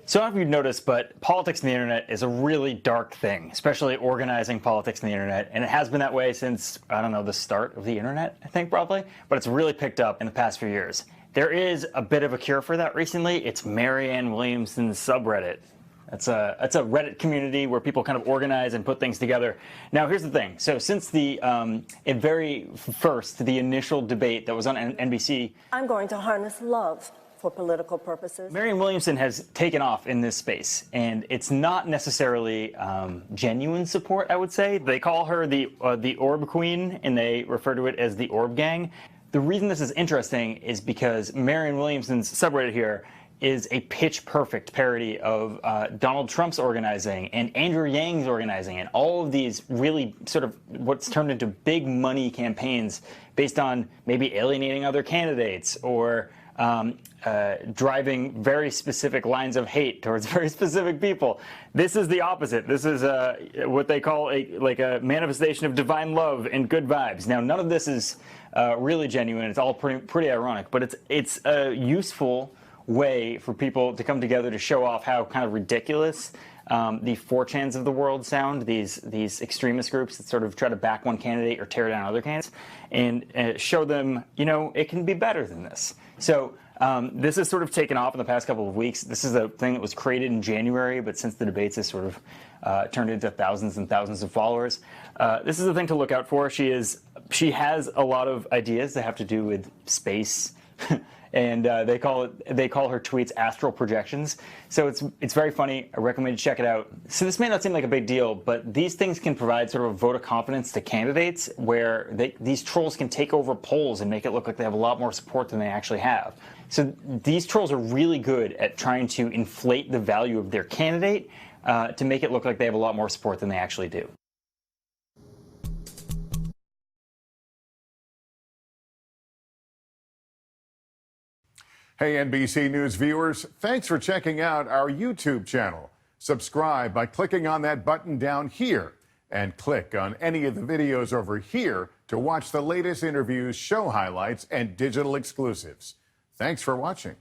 So I don't know if you've noticed, but politics on the internet is a really dark thing, especially organizing politics on the internet. And it has been that way since, I don't know, the start of the internet, I think probably. But it's really picked up in the past few years. There is a bit of a cure for that recently. It's Marianne Williamson's subreddit. It's a Reddit community where people kind of organize and put things together. Now, here's the thing. So since the very first, the initial debate that was on NBC. I'm going to harness love for political purposes. Marianne Williamson has taken off in this space, and it's not necessarily genuine support, I would say. They call her the Orb Queen, and they refer to it as the Orb Gang. The reason this is interesting is because Marianne Williamson's subreddit here is a pitch-perfect parody of Donald Trump's organizing and Andrew Yang's organizing and all of these really sort of what's turned into big money campaigns based on maybe alienating other candidates or driving very specific lines of hate towards very specific people. This is the opposite. This is what they call a manifestation of divine love and good vibes. Now, none of this is really genuine. It's all pretty ironic, but it's a useful way for people to come together to show off how kind of ridiculous the 4chans of the world sound, these extremist groups that sort of try to back one candidate or tear down other candidates, and show them, it can be better than this. So this has sort of taken off in the past couple of weeks. This is a thing that was created in January, but since the debates has sort of turned into thousands and thousands of followers. This is a thing to look out for. She has a lot of ideas that have to do with space. And they call her tweets astral projections. So it's very funny. I recommend you check it out. So this may not seem like a big deal, but these things can provide sort of a vote of confidence to candidates where these trolls can take over polls and make it look like they have a lot more support than they actually have. So these trolls are really good at trying to inflate the value of their candidate to make it look like they have a lot more support than they actually do. Hey, NBC News viewers, thanks for checking out our YouTube channel. Subscribe by clicking on that button down here and click on any of the videos over here to watch the latest interviews, show highlights, and digital exclusives. Thanks for watching.